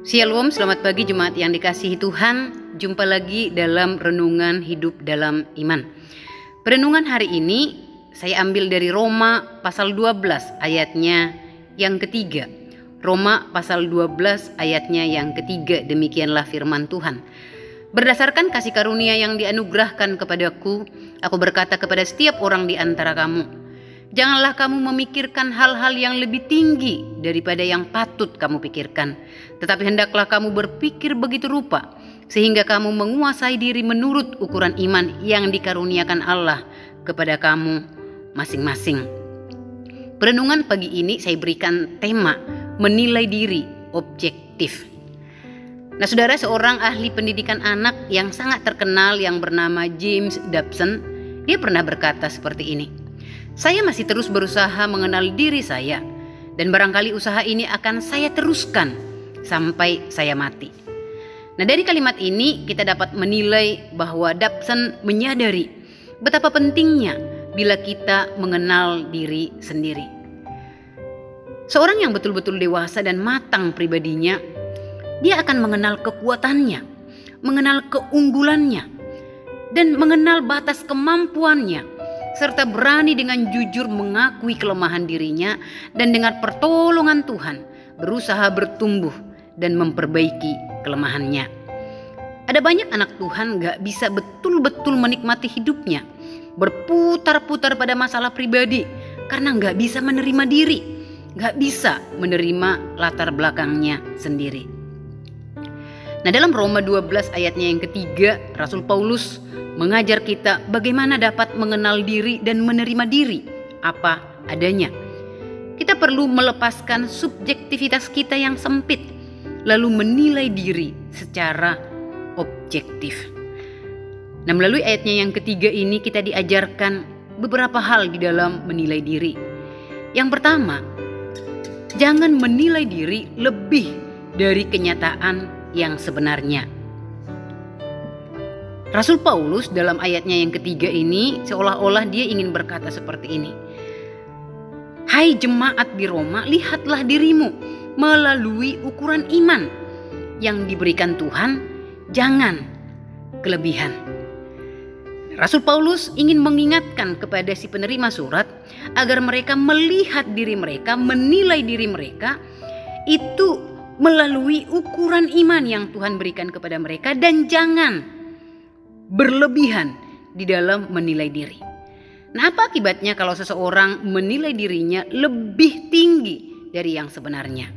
Shalom, selamat pagi jemaat yang dikasihi Tuhan. Jumpa lagi dalam Renungan Hidup dalam Iman. Perenungan hari ini saya ambil dari Roma pasal 12 ayatnya yang ketiga. Roma pasal 12 ayatnya yang ketiga, demikianlah firman Tuhan. Berdasarkan kasih karunia yang dianugerahkan kepadaku, aku berkata kepada setiap orang di antara kamu, janganlah kamu memikirkan hal-hal yang lebih tinggi daripada yang patut kamu pikirkan. Tetapi hendaklah kamu berpikir begitu rupa, sehingga kamu menguasai diri menurut ukuran iman yang dikaruniakan Allah kepada kamu masing-masing. Perenungan pagi ini saya berikan tema menilai diri objektif. Nah saudara, seorang ahli pendidikan anak yang sangat terkenal yang bernama James Dobson, dia pernah berkata seperti ini. Saya masih terus berusaha mengenal diri saya, dan barangkali usaha ini akan saya teruskan sampai saya mati. Nah dari kalimat ini kita dapat menilai bahwa Dobson menyadari betapa pentingnya bila kita mengenal diri sendiri. Seorang yang betul-betul dewasa dan matang pribadinya, dia akan mengenal kekuatannya, mengenal keunggulannya, dan mengenal batas kemampuannya, serta berani dengan jujur mengakui kelemahan dirinya dan dengan pertolongan Tuhan berusaha bertumbuh dan memperbaiki kelemahannya. Ada banyak anak Tuhan gak bisa betul-betul menikmati hidupnya, berputar-putar pada masalah pribadi karena gak bisa menerima diri, gak bisa menerima latar belakangnya sendiri. Nah dalam Roma 12 ayatnya yang ketiga, Rasul Paulus mengajar kita bagaimana dapat mengenal diri dan menerima diri apa adanya. Kita perlu melepaskan subjektivitas kita yang sempit, lalu menilai diri secara objektif. Nah melalui ayatnya yang ketiga ini kita diajarkan beberapa hal di dalam menilai diri. Yang pertama, jangan menilai diri lebih dari kenyataan yang sebenarnya. Rasul Paulus dalam ayatnya yang ketiga ini seolah-olah dia ingin berkata seperti ini. Hai jemaat di Roma, lihatlah dirimu melalui ukuran iman yang diberikan Tuhan, jangan kelebihan. Rasul Paulus ingin mengingatkan kepada si penerima surat agar mereka melihat diri mereka, menilai diri mereka itu melalui ukuran iman yang Tuhan berikan kepada mereka, dan jangan berlebihan di dalam menilai diri. Nah apa akibatnya kalau seseorang menilai dirinya lebih tinggi dari yang sebenarnya?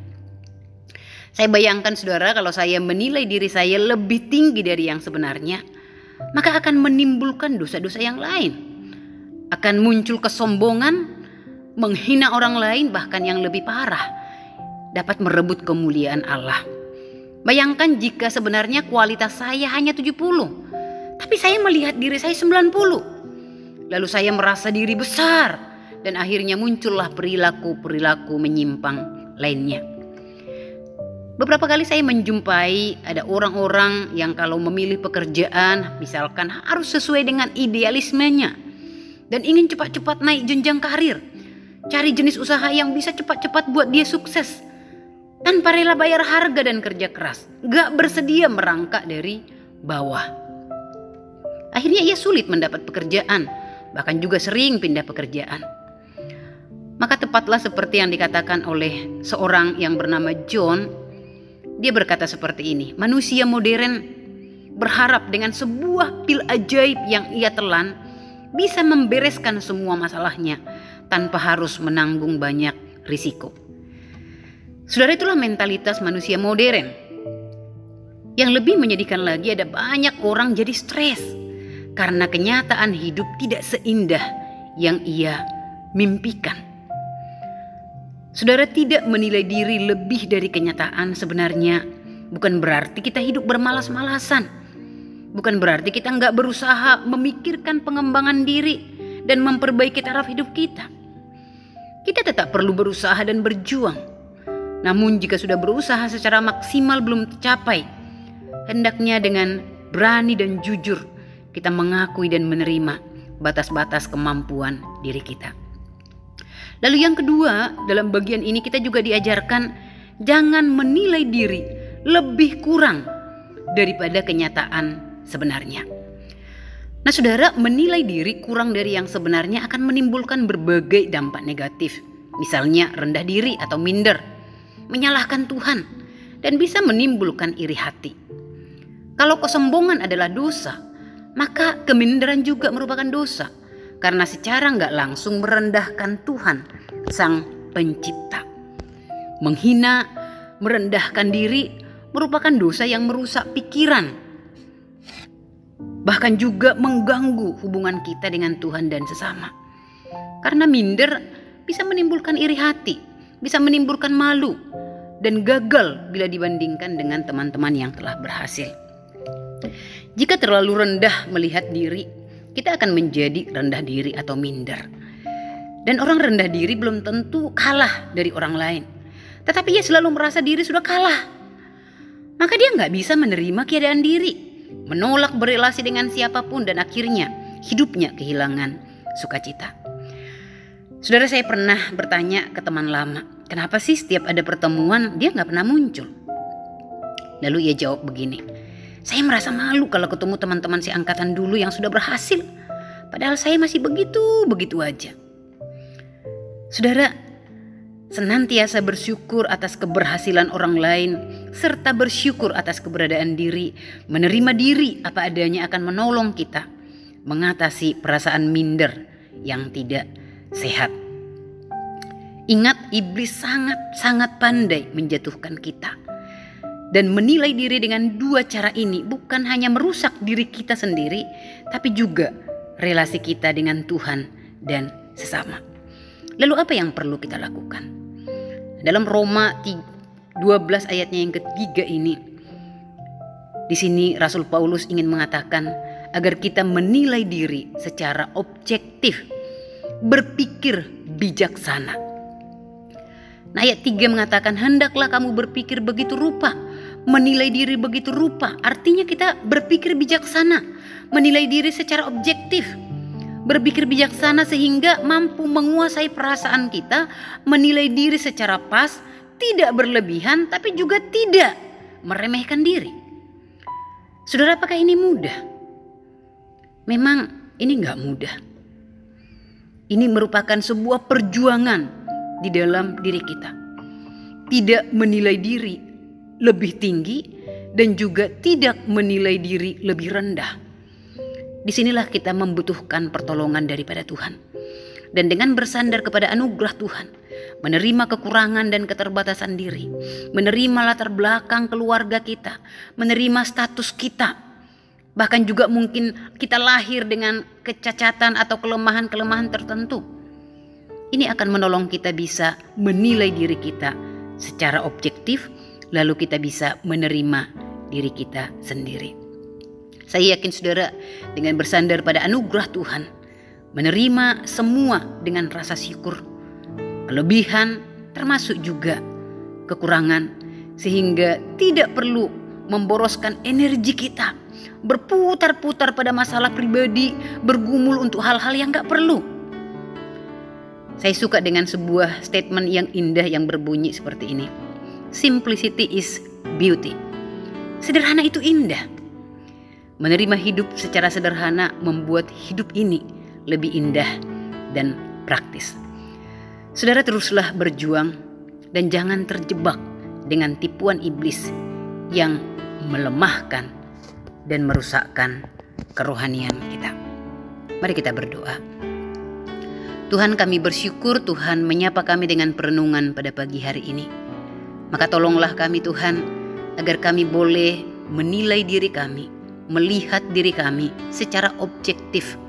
Saya bayangkan saudara, kalau saya menilai diri saya lebih tinggi dari yang sebenarnya, maka akan menimbulkan dosa-dosa yang lain. Akan muncul kesombongan, menghina orang lain, bahkan yang lebih parah, dapat merebut kemuliaan Allah. Bayangkan jika sebenarnya kualitas saya hanya 70, tapi saya melihat diri saya 90. Lalu saya merasa diri besar, dan akhirnya muncullah perilaku-perilaku menyimpang lainnya. Beberapa kali saya menjumpai ada orang-orang yang kalau memilih pekerjaan misalkan harus sesuai dengan idealismenya dan ingin cepat-cepat naik jenjang karir, cari jenis usaha yang bisa cepat-cepat buat dia sukses tanpa rela bayar harga dan kerja keras, gak bersedia merangkak dari bawah. Akhirnya ia sulit mendapat pekerjaan, bahkan juga sering pindah pekerjaan. Maka tepatlah seperti yang dikatakan oleh seorang yang bernama John. Dia berkata seperti ini, manusia modern berharap dengan sebuah pil ajaib yang ia telan bisa membereskan semua masalahnya tanpa harus menanggung banyak risiko. Saudara, itulah mentalitas manusia modern. Yang lebih menyedihkan lagi, ada banyak orang jadi stres karena kenyataan hidup tidak seindah yang ia mimpikan. Saudara, tidak menilai diri lebih dari kenyataan sebenarnya bukan berarti kita hidup bermalas-malasan. Bukan berarti kita nggak berusaha memikirkan pengembangan diri dan memperbaiki taraf hidup kita. Kita tetap perlu berusaha dan berjuang. Namun jika sudah berusaha secara maksimal belum tercapai, hendaknya dengan berani dan jujur kita mengakui dan menerima batas-batas kemampuan diri kita. Lalu yang kedua, dalam bagian ini kita juga diajarkan jangan menilai diri lebih kurang daripada kenyataan sebenarnya. Nah saudara, menilai diri kurang dari yang sebenarnya akan menimbulkan berbagai dampak negatif. Misalnya rendah diri atau minder, menyalahkan Tuhan, dan bisa menimbulkan iri hati. Kalau kesombongan adalah dosa, maka keminderan juga merupakan dosa, karena secara nggak langsung merendahkan Tuhan, Sang Pencipta. Menghina, merendahkan diri merupakan dosa yang merusak pikiran, bahkan juga mengganggu hubungan kita dengan Tuhan dan sesama. Karena minder bisa menimbulkan iri hati, bisa menimbulkan malu, dan gagal bila dibandingkan dengan teman-teman yang telah berhasil. Jika terlalu rendah melihat diri, kita akan menjadi rendah diri atau minder. Dan orang rendah diri belum tentu kalah dari orang lain, tetapi ia selalu merasa diri sudah kalah. Maka dia nggak bisa menerima keadaan diri, menolak berelasi dengan siapapun, dan akhirnya hidupnya kehilangan sukacita. Saudara, saya pernah bertanya ke teman lama, kenapa sih setiap ada pertemuan dia nggak pernah muncul? Lalu ia jawab begini, saya merasa malu kalau ketemu teman-teman seangkatan dulu yang sudah berhasil, padahal saya masih begitu aja. Saudara, senantiasa bersyukur atas keberhasilan orang lain, serta bersyukur atas keberadaan diri, menerima diri apa adanya akan menolong kita mengatasi perasaan minder yang tidak sehat. Ingat, iblis sangat pandai menjatuhkan kita. Dan menilai diri dengan dua cara ini bukan hanya merusak diri kita sendiri, tapi juga relasi kita dengan Tuhan dan sesama. Lalu apa yang perlu kita lakukan? Dalam Roma 12 ayatnya yang ketiga ini, di sini Rasul Paulus ingin mengatakan agar kita menilai diri secara objektif, berpikir bijaksana. Nah, ayat 3 mengatakan, hendaklah kamu berpikir begitu rupa, menilai diri begitu rupa. Artinya kita berpikir bijaksana, menilai diri secara objektif, berpikir bijaksana sehingga mampu menguasai perasaan kita, menilai diri secara pas, tidak berlebihan tapi juga tidak meremehkan diri. Saudara, apakah ini mudah? Memang ini gak mudah. Ini merupakan sebuah perjuangan di dalam diri kita. Tidak menilai diri lebih tinggi dan juga tidak menilai diri lebih rendah. Disinilah kita membutuhkan pertolongan daripada Tuhan. Dan dengan bersandar kepada anugerah Tuhan, menerima kekurangan dan keterbatasan diri, menerima latar belakang keluarga kita, menerima status kita, bahkan juga mungkin kita lahir dengan kecacatan atau kelemahan-kelemahan tertentu. Ini akan menolong kita bisa menilai diri kita secara objektif, lalu kita bisa menerima diri kita sendiri. Saya yakin saudara, dengan bersandar pada anugerah Tuhan, menerima semua dengan rasa syukur, kelebihan termasuk juga kekurangan, sehingga tidak perlu memboroskan energi kita berputar-putar pada masalah pribadi, bergumul untuk hal-hal yang gak perlu. Saya suka dengan sebuah statement yang indah yang berbunyi seperti ini. Simplicity is beauty. Sederhana itu indah. Menerima hidup secara sederhana membuat hidup ini lebih indah dan praktis. Saudara, teruslah berjuang dan jangan terjebak dengan tipuan iblis yang melemahkan dan merusakkan kerohanian kita. Mari kita berdoa. Tuhan, kami bersyukur Tuhan menyapa kami dengan perenungan pada pagi hari ini. Maka tolonglah kami Tuhan, agar kami boleh menilai diri kami, melihat diri kami secara objektif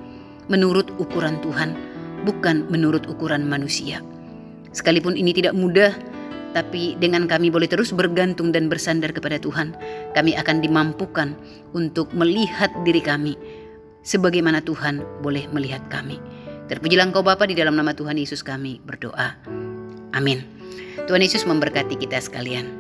menurut ukuran Tuhan, bukan menurut ukuran manusia. Sekalipun ini tidak mudah, tapi dengan kami boleh terus bergantung dan bersandar kepada Tuhan, kami akan dimampukan untuk melihat diri kami sebagaimana Tuhan boleh melihat kami. Terpujilah Engkau Bapa, di dalam nama Tuhan Yesus kami berdoa. Amin. Tuhan Yesus memberkati kita sekalian.